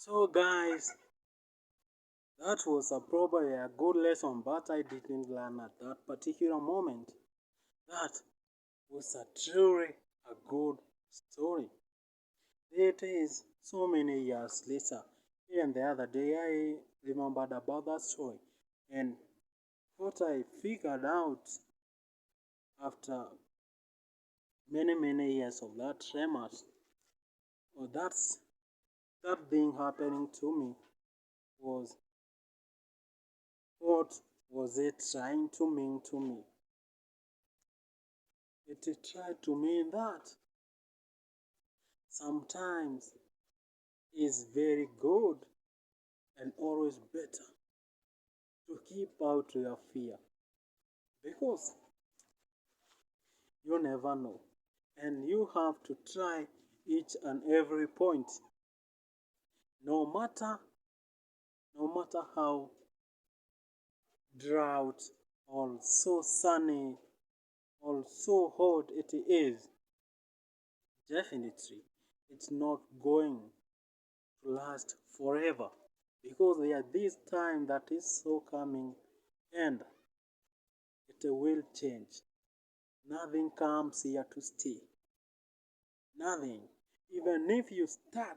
So guys, that was probably a good lesson, but I didn't learn at that particular moment. That was truly a good story. It is so many years later. Even the other day, I remembered about that story, and what I figured out after many years of that tremors, or that thing happening to me, was what was it trying to mean to me? It tried to mean that sometimes it's very good and always better to keep out your fear because you never know and you have to try each and every point no matter how drought or so sunny or so hot it is. Definitely it's not going to last forever because there is this time that is so coming and it will change. Nothing comes here to stay. Nothing. Even if you start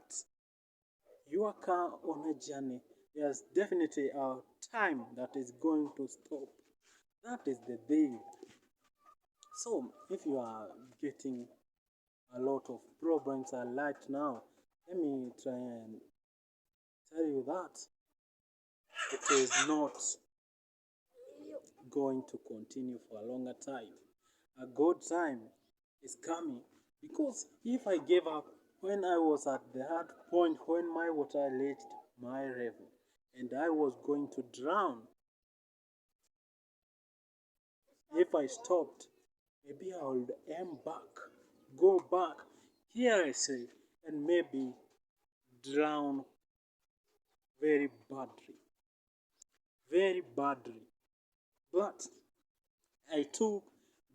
your car on a journey, there's definitely a time that is going to stop. That is the thing. So, if you are getting a lot of problems right now, let me try and tell you that it is not going to continue for a longer time. A good time is coming because if I gave up when I was at that point when my water reached my level and I was going to drown, if I stopped, maybe I would aim back, go back carelessly, and maybe drown very badly, very badly. But I took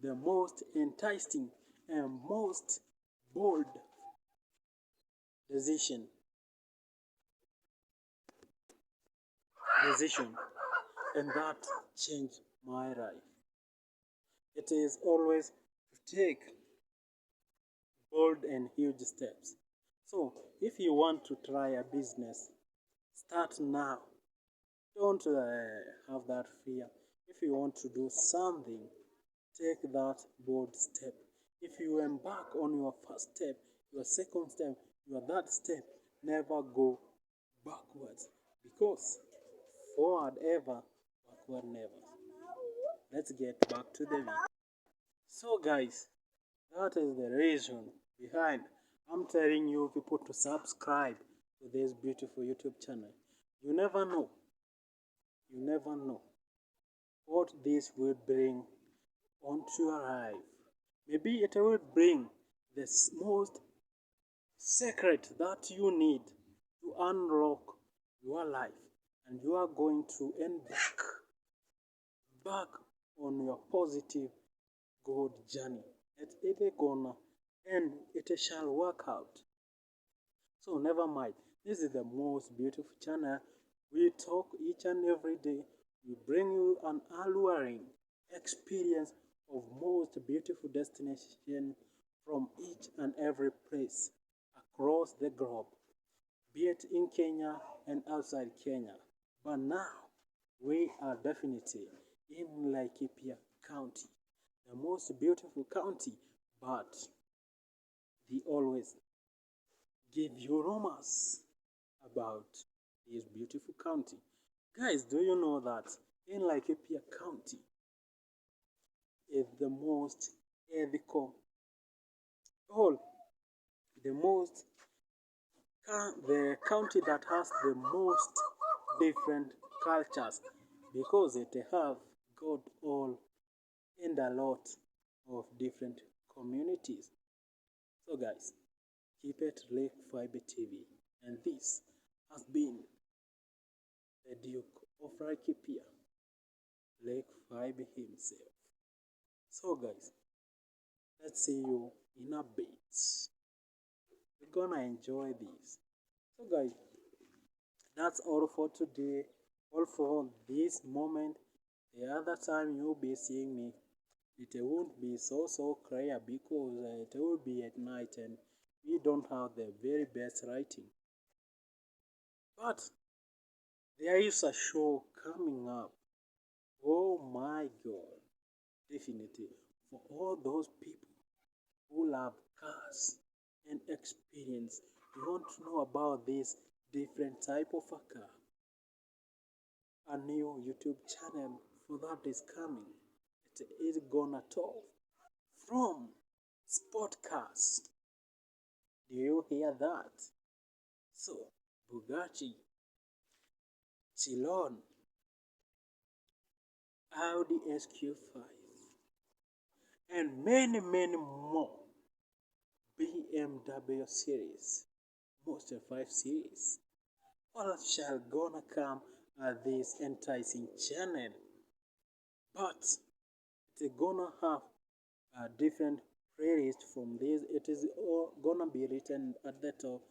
the most enticing and most bold decision, decision, and that changed my life. It is always to take bold and huge steps. So, if you want to try a business, start now. Don't have that fear. If you want to do something, take that bold step. If you embark on your first step, your second step, your third step, never go backwards because forward ever, backward never. Let's get back to the video. So, guys, that is the reason behind I'm telling you people to subscribe to this beautiful YouTube channel. You never know, you never know what this will bring onto your life. Maybe it will bring the most secret that you need to unlock your life, and you are going to end back on your positive good journey. It is gonna and it shall work out. So never mind. This is the most beautiful channel. We talk each and every day. We bring you an alluring experience of most beautiful destination from each and every place across the globe, be it in Kenya and outside Kenya. But now we are definitely in Laikipia County, the most beautiful county, but they always give you rumors about this beautiful county. Guys, do you know that in Laikipia County is the most ethical, all the most, the county that has the most different cultures because it have got all and a lot of different communities. So guys, keep it Lake Fiber TV, and this has been the Duke of Laikipia, Lake Fiber himself. So guys, let's see you in a bit. We're gonna enjoy this. So guys, That's all for today, all for this moment. The other time you'll be seeing me, it won't be so clear because it will be at night and we don't have the very best lighting. But there is a show coming up. Oh my god, definitely. For all those people who love cars and experience, you want to know about this different type of a car. A new YouTube channel for that is coming. It is gonna talk from sport cars. Do you hear that? So, Bugatti, Chiron, Audi SQ5, and many more BMW series, Monster 5 series. All shall gonna come at this enticing channel, but it's gonna have a different playlist from this. It is all gonna be written at the top,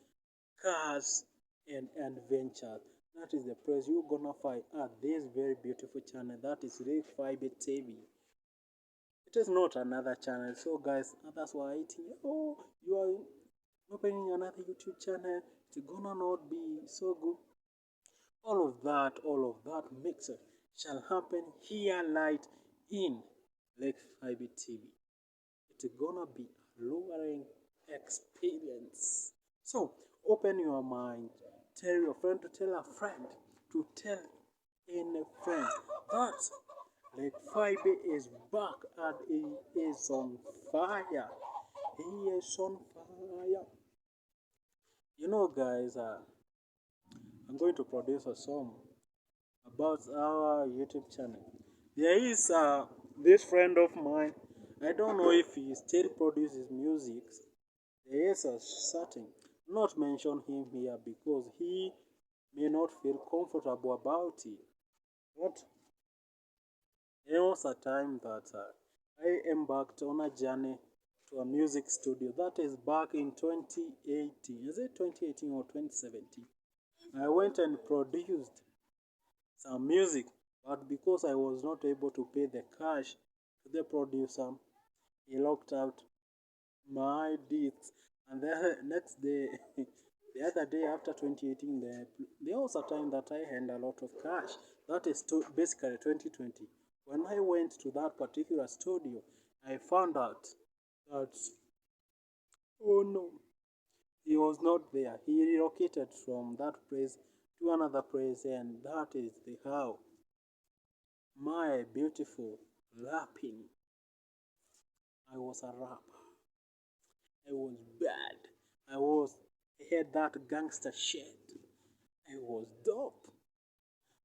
cars and adventures. That is the place you're gonna find at this very beautiful channel. That is Rick Fiber TV. It is not another channel. So guys, that's why I think, oh, you are opening another YouTube channel. It's gonna not be so good. All of that mixer shall happen here light in Lake Fiber TV. It's gonna be a lowering experience. So open your mind, tell your friend to tell a friend to tell any friend that Lake Fiber is back and he is on fire. He is on fire. You know, guys, I'm going to produce a song about our YouTube channel. There is this friend of mine. I don't know if he still produces music. There is a certain, not mention him here because he may not feel comfortable about it. But there was a time that I embarked on a journey to a music studio. That is back in 2018. Is it 2018 or 2017? I went and produced some music, but because I was not able to pay the cash to the producer, he locked out my deeds. And the next day, the other day after 2018, there was a time that I had a lot of cash. That is basically 2020. When I went to that particular studio, I found out that, oh no, he was not there. He relocated from that place to another place, and that is the how my beautiful rapping. I was a rapper. I was bad. I had that gangster shit. I was dope.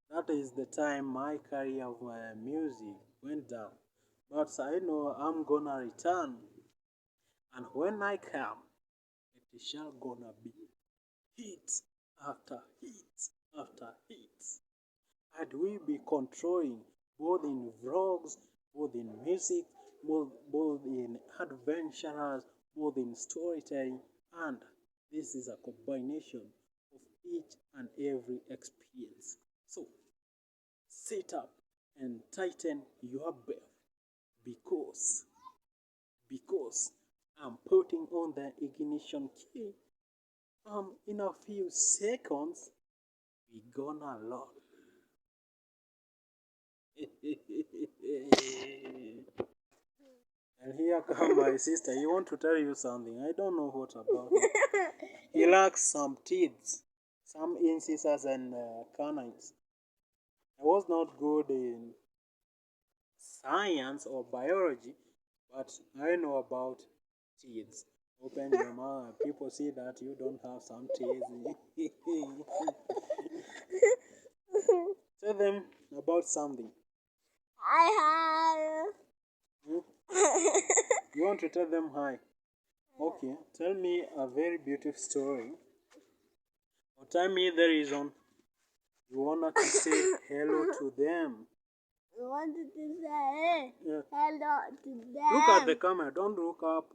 That is the time my career of music went down. But I know I'm gonna return. And when I come, it shall gonna be hit after hit after hit. And we be controlling both in vlogs, both in music, both in adventures, both in storytelling, and this is a combination of each and every experience. So sit up and tighten your belt because I'm putting on the ignition key. In a few seconds we gonna lock. And here come my sister. He want to tell you something. I don't know what about it. He lacks some teeth, some incisors and canines. I was not good in science or biology, but I know about teeth. Open your mouth. People see that you don't have some teeth. Tell them about something. I have. You want to tell them hi? Okay, tell me a very beautiful story. Or tell me the reason you wanted to say hello to them. I wanted to say Yeah. hello to them. Look at the camera, don't look up.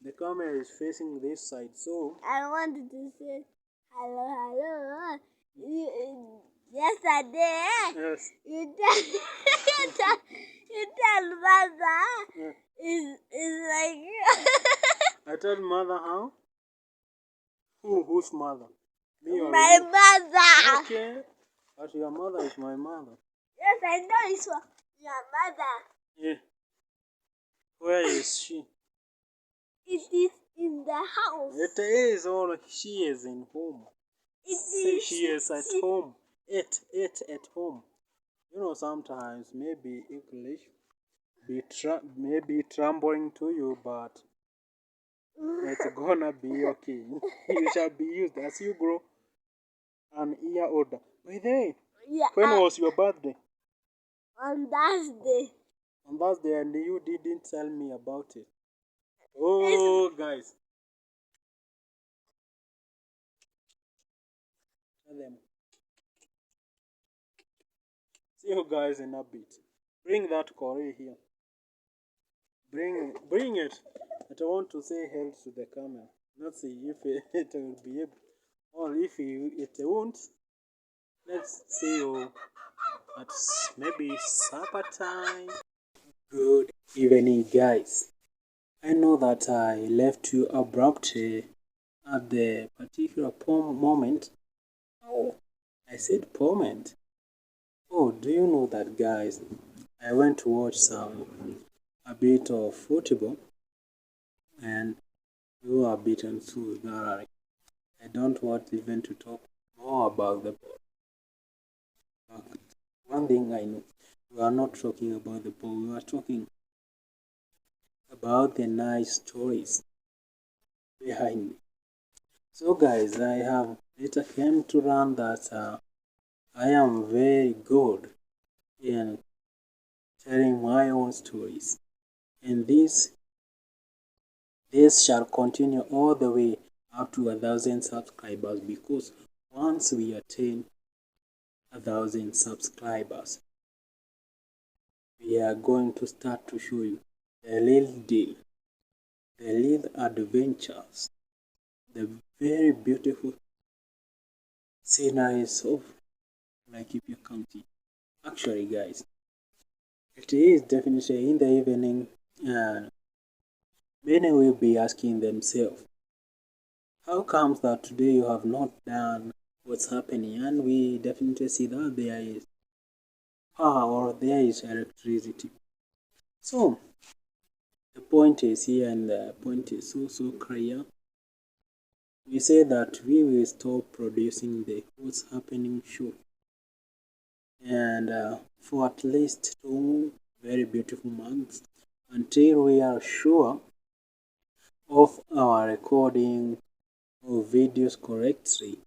The camera is facing this side, so I wanted to say hello. yesterday, Yes. you tell you tell mother Yeah. is like I tell mother how? Whose mother? Me or my you? mother. Okay. But your mother is my mother. Yes, I know it's your mother. Yeah. Where is she? It is in the house. It is, or she is in home. It Say is she is at home. It at home. You know, sometimes maybe English maybe trembling to you, but it's gonna be okay. You shall be used as you grow an year older. By the way, Yeah, when was your birthday? on Thursday. On Thursday, and you didn't tell me about it. It's Oh, guys, tell them. See you guys in a bit. Bring that curry here. Bring it. But I want to say hello to the camera. Not see if it will be able, or if it won't. Let's see you at maybe supper time. Good evening, guys. I know that I left you abruptly at the particular moment. Oh, I said moment. Oh, do you know that, guys? I went to watch a bit of football, and we were beaten to gallery. I don't want even to talk more about the ball. But one thing I know, we are not talking about the ball. We are talking about the nice stories behind it. So, guys, I have later came to learn that I am very good in telling my own stories, and this shall continue all the way up to 1,000 subscribers, because once we attain 1,000 subscribers, we are going to start to show you the real deal, the real adventures, the very beautiful sceneries of Laikipia County. Actually, guys, it is definitely in the evening, and many will be asking themselves, how comes that today you have not done what's happening? And we definitely see that there is power, or there is electricity. So the point is here, and the point is so clear. We say that we will stop producing the what's happening show, and for at least 2 very beautiful months, until we are sure of our recording of videos correctly,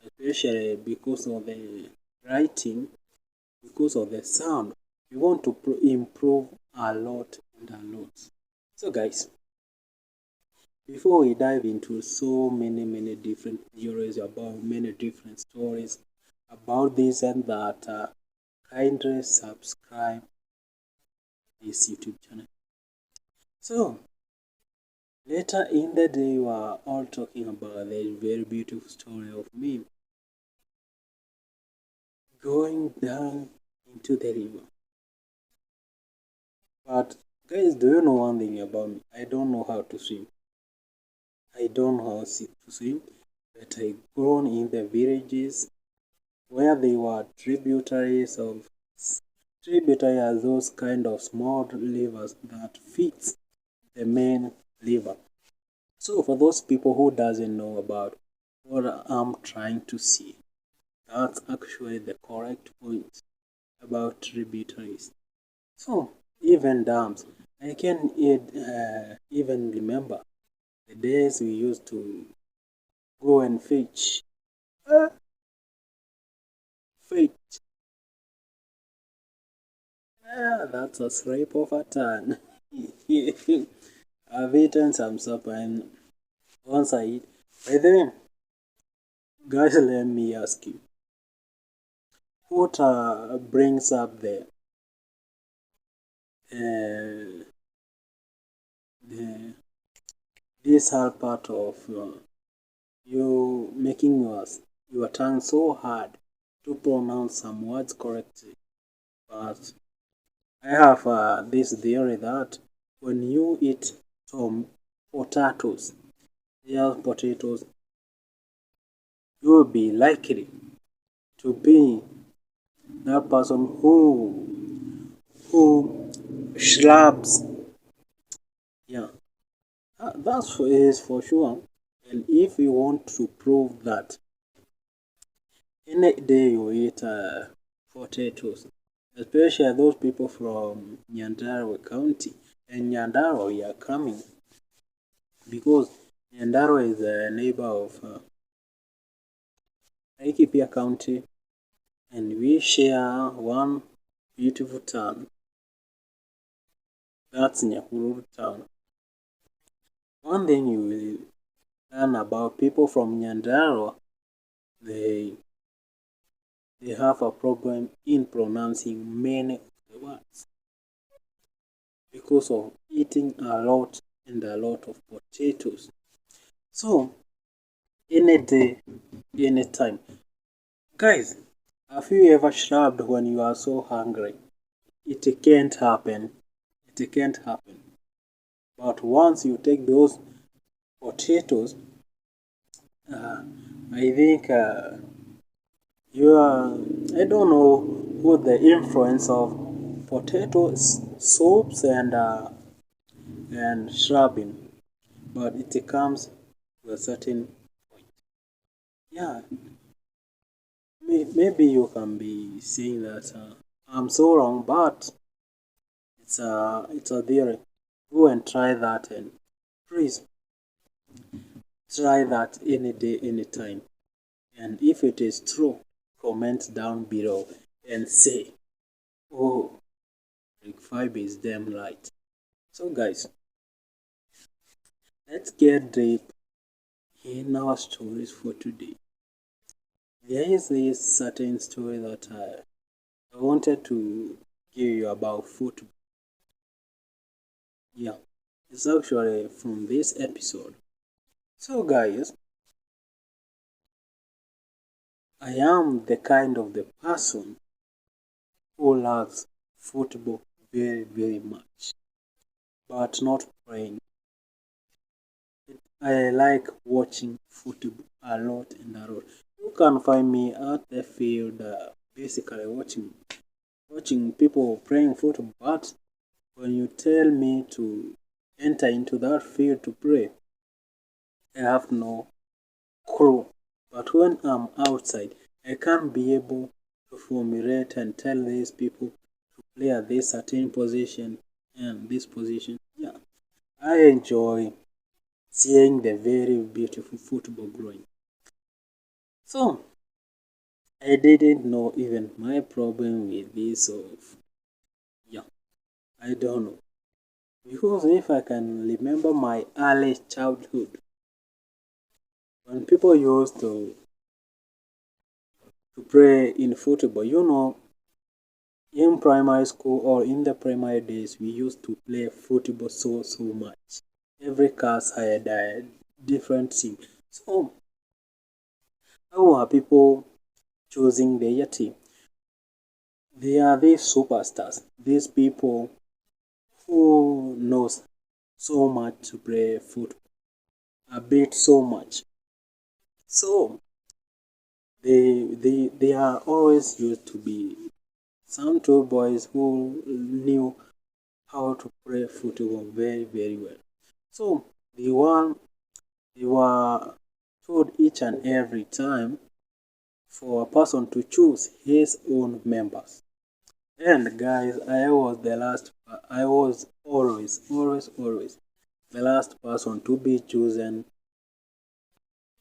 especially because of the writing, because of the sound. We want to improve a lot and a lot. So, guys, before we dive into so many different theories about many different stories about this and that, kindly subscribe this YouTube channel. So, later in the day, we are all talking about the very beautiful story of me going down into the river. But, guys, do you know one thing about me? I don't know how to swim. I don't know how to swim, but I grown in the villages where they were tributaries of tributary are those kind of small rivers that feeds the main river. So for those people who doesn't know about what I'm trying to say, that's actually the correct point about tributaries. So even dams, I can even remember the days we used to go and fetch, fetch. That's a scrape of a tongue. I've eaten some supper, and once I eat, by the way, guys, let me ask you, what brings up uh, the this whole part of you making your tongue so hard to pronounce some words correctly. But I have this theory that when you eat some potatoes, real potatoes, you will be likely to be that person who slabs. Yeah, is for sure. And if you want to prove that any day you eat potatoes, especially those people from Nyandarua County, and Nyandarua we are coming because Nyandarua is a neighbor of Laikipia County, and we share one beautiful town. That's Nyahururu town. One thing you will learn about people from Nyandarua, they they have a problem in pronouncing many of the words because of eating a lot and a lot of potatoes. So any day, any time. Guys, have you ever shrugged when you are so hungry? It can't happen. It can't happen. But once you take those potatoes, I think you are. I don't know what the influence of potato soups and shrubbing, but it comes to a certain point. Yeah, maybe you can be saying that I'm so wrong, but it's a theory. Go and try that, and please try that any day, anytime. And if it is true, comment down below and say, "Oh, Rick 5 is damn right." So, guys, let's get deep in our stories for today. There is this certain story that I wanted to give you about football. Yeah, it's actually from this episode. So, guys, I am the kind of the person who loves football very, very much, but not playing. I like watching football a lot and a lot. You can find me at the field, basically watching people playing football. But when you tell me to enter into that field to play, I have no clue. But when I'm outside, I can be able to formulate and tell these people to play at this certain position and this position. Yeah, I enjoy seeing the very beautiful football growing. So, I didn't know even my problem with this of, yeah, I don't know. Because if I can remember my early childhood, when people used to play in football, in primary school or in the primary days, we used to play football so much. Every class had a different team. So, how are people choosing their team? They are these superstars, these people who knows so much to play football, a bit so much. So they are always used to be some two boys who knew how to play football very, very well. So they were told each and every time for a person to choose his own members. And guys, I was always the last person to be chosen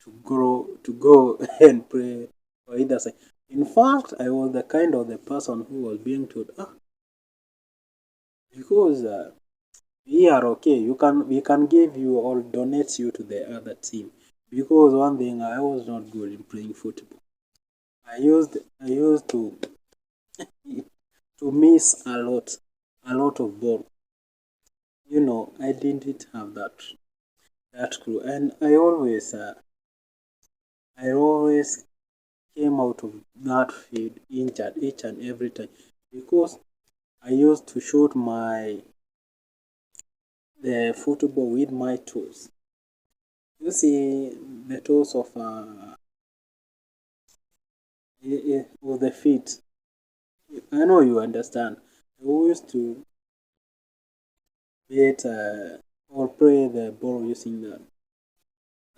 to go and pray for either side. In fact, I was the kind of the person who was being told, because we are okay, we can give you or donate you to the other team. Because one thing, I was not good in playing football. I used to miss a lot of ball. I didn't have that clue, and I always came out of that field injured each and every time because I used to shoot the football with my toes. You see the toes of the feet. I know you understand. I used to hit or play the ball using that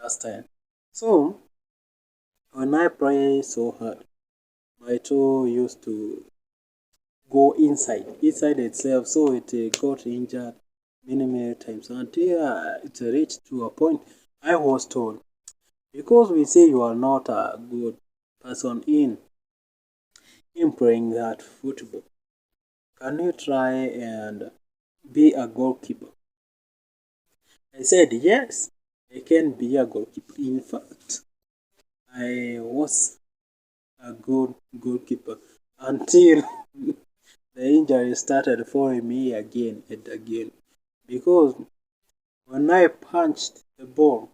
last time. So when I play so hard, my toe used to go inside itself, so it got injured many times until it reached to a point I was told, because we say you are not a good person in playing that football, can you try and be a goalkeeper? I said yes, I can be a goalkeeper. In fact, I was a good goalkeeper until the injury started following me again and again. Because when I punched the ball,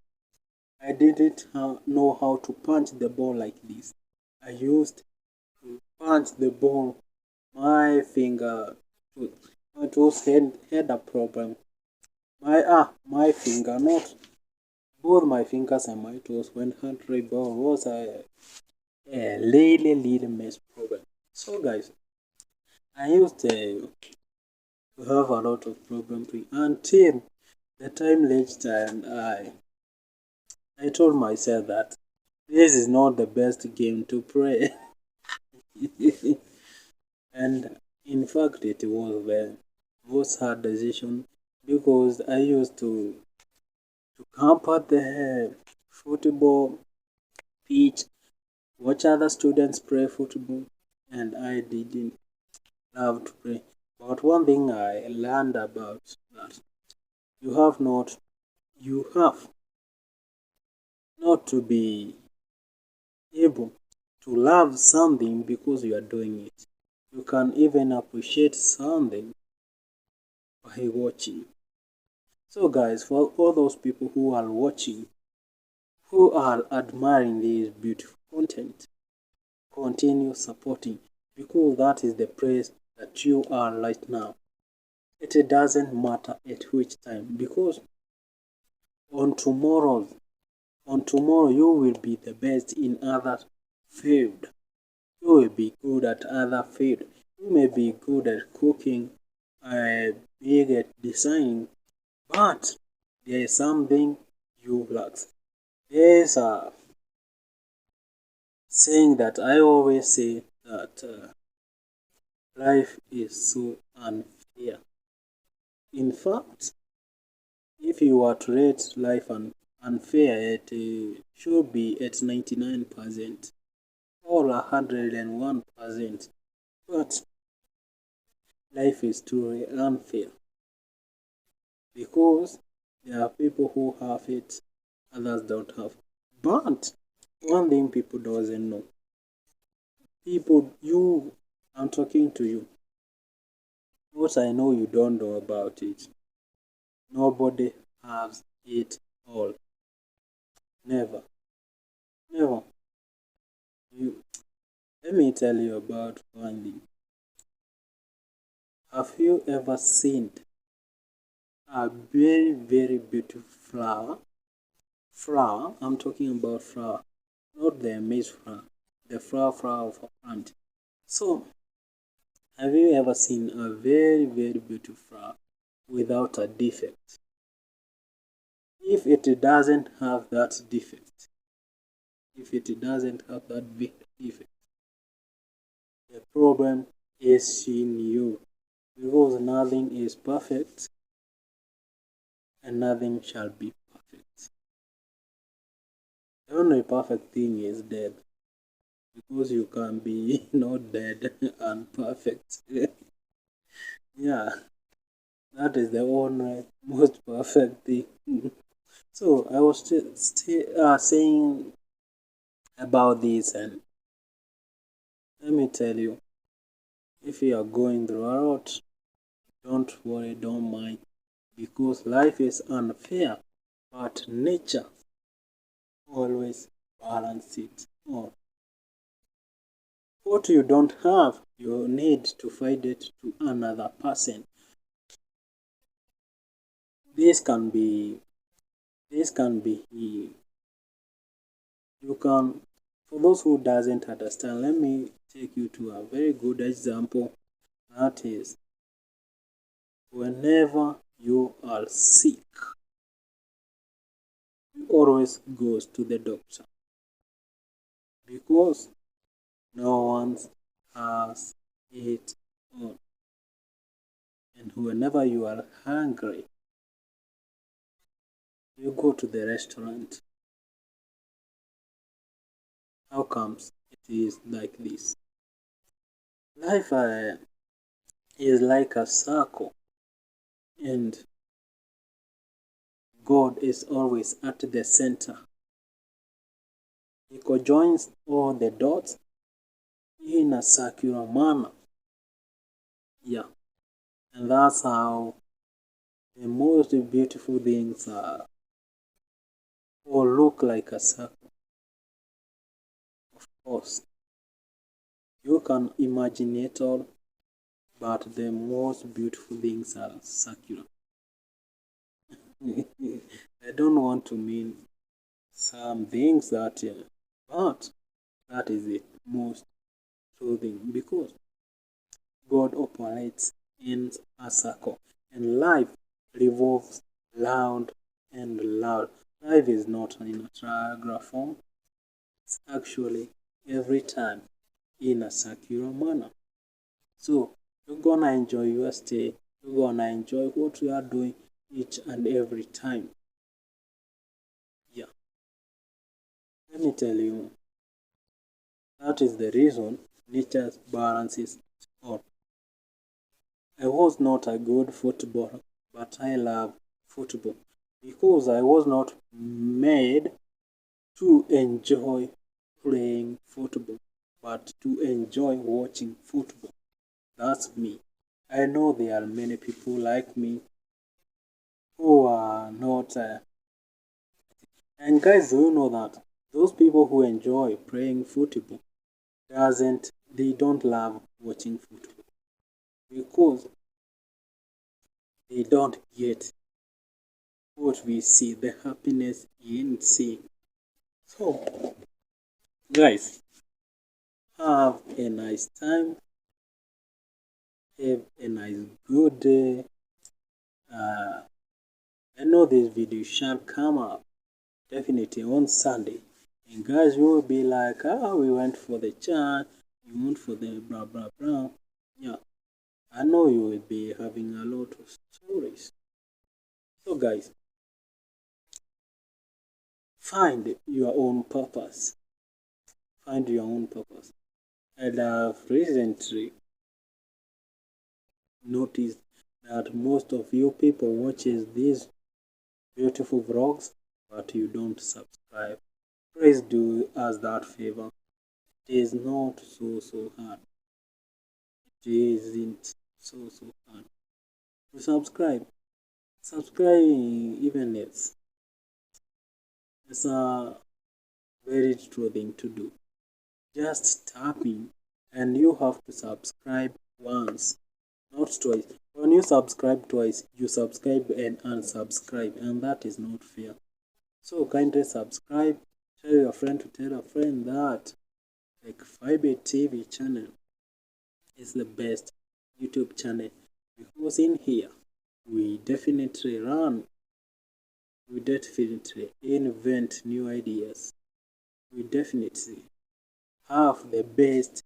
I didn't know how to punch the ball like this. I used to punch the ball. My finger, my toes had a problem. My finger, not both my fingers and my toes, when handling ball was a little mess problem. So guys, I used to have a lot of problems until the time reached and I told myself that this is not the best game to play. And in fact, it was the most hard decision because I used to camp at the football pitch, watch other students play football, and I didn't love to play. But one thing I learned about that you have not to be able to love something because you are doing it. You can even appreciate something by watching. So guys, for all those people who are watching, who are admiring this beautiful content, continue supporting because that is the place that you are right now. It doesn't matter at which time because on tomorrow you will be the best in other field. You will be good at other field. You may be good at cooking, big at designing, but there is something you lack. There is a saying that I always say that life is so unfair. In fact, if you were to rate life unfair, it should be at 99% or 101%. But life is truly unfair because there are people who have it, others don't have. But one thing people doesn't know, I'm talking to you. What I know you don't know about it. Nobody has it all. Never. Never. You, let me tell you about one thing. Have you ever seen a very beautiful flower? Flower, I'm talking about flower, not the maize flower, the flower of a plant. So, have you ever seen a very beautiful flower without a defect? If it doesn't have that defect, defect, the problem is in you because nothing is perfect and nothing shall be perfect. The only perfect thing is death because you can be not dead and perfect. Yeah, that is the only most perfect thing. So I was saying about this, and let me tell you, if you are going through a lot, don't worry, don't mind, because life is unfair, but nature always balances it all. What you don't have, you need to find it to another person. This can be, you can, for those who doesn't understand, let me take you to a very good example. That is, whenever you are sick, you always goes to the doctor because no one has it on. And whenever you are hungry, you go to the restaurant. How comes it is like this? Life is like a circle, and God is always at the center. He conjoins all the dots in a circular manner. Yeah, and that's how the most beautiful things are, or look like a circle. Of course, you can imagine it all, but the most beautiful things are circular. I don't want to mean some things that, but that is the most true thing because God operates in a circle and life revolves round and round. Life is not in a triangular form, it's actually every time in a circular manner. So you're gonna enjoy your stay, you're gonna enjoy what you are doing each and every time. Yeah, let me tell you, that is the reason nature balances all. I was not a good footballer, but I love football because I was not made to enjoy playing football, but to enjoy watching football. That's me. I know there are many people like me who are not. And guys, do you know that those people who enjoy playing football they don't love watching football because they don't get what we see, the happiness in seeing. So, guys, have a nice time, have a nice good day. I know this video shall come up definitely on Sunday. And guys, you will be like, we went for the chat, we went for the blah blah blah. Yeah, I know you will be having a lot of stories. So, guys, find your own purpose. Find your own purpose. And I've recently noticed that most of you people watches these beautiful vlogs, but you don't subscribe. Please do us that favor. It is not so hard. It isn't so hard to subscribe. Subscribing even it's a very true thing to do. Just tapping and you have to subscribe once, not twice. When you subscribe twice, you subscribe and unsubscribe, and that is not fair. So kindly subscribe. Tell your friend to tell a friend that like Fiber TV channel is the best YouTube channel because in here we definitely invent new ideas. We definitely have the best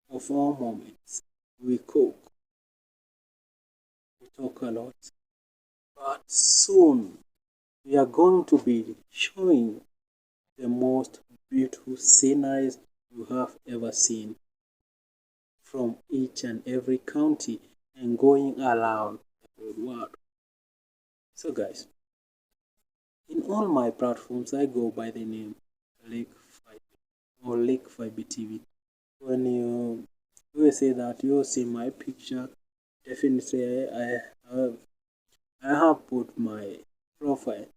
of all moments. We cook, we talk a lot, but soon we are going to be showing the most beautiful sceneries you have ever seen from each and every county and going around the whole world. So guys, in all my platforms I go by the name Lake Fiber or Lake Fiber TV. When you will say that you see my picture, definitely I have put my profile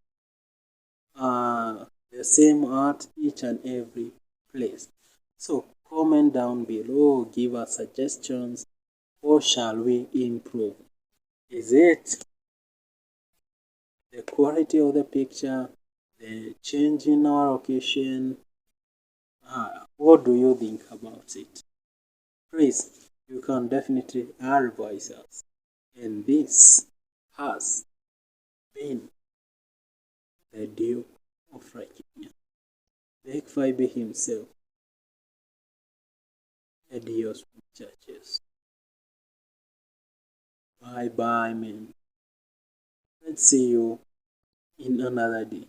the same at each and every place. So Comment down below, give us suggestions. What shall we improve? Is it the quality of the picture, the change in our location? What do you think about it? Please, you can definitely advise us. And this has been the Duke of Rakinya, Big Fibe himself. Adios, muchachos. Bye bye, man. Let's see you in another day.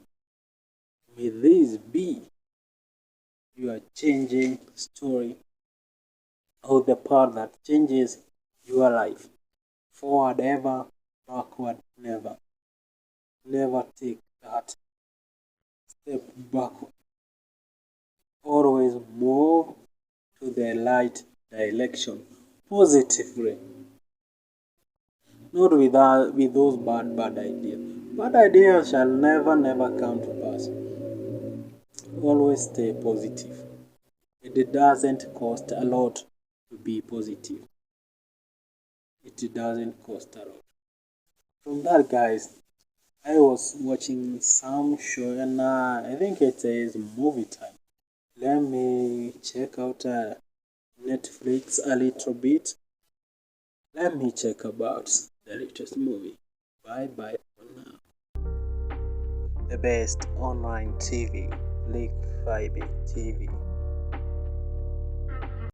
May this be your changing story, or the part that changes your life. Forward ever, backward never. Never take that step backward. Always move to the right direction positively. Not with those bad ideas. Bad ideas shall never come to pass. Always stay positive. It doesn't cost a lot to be positive. It doesn't cost a lot. From that, guys, I was watching some show and I think it is movie time. Let me check out Netflix a little bit. Let me check about the latest movie. Bye bye for now. The best online TV, Big Fibe TV.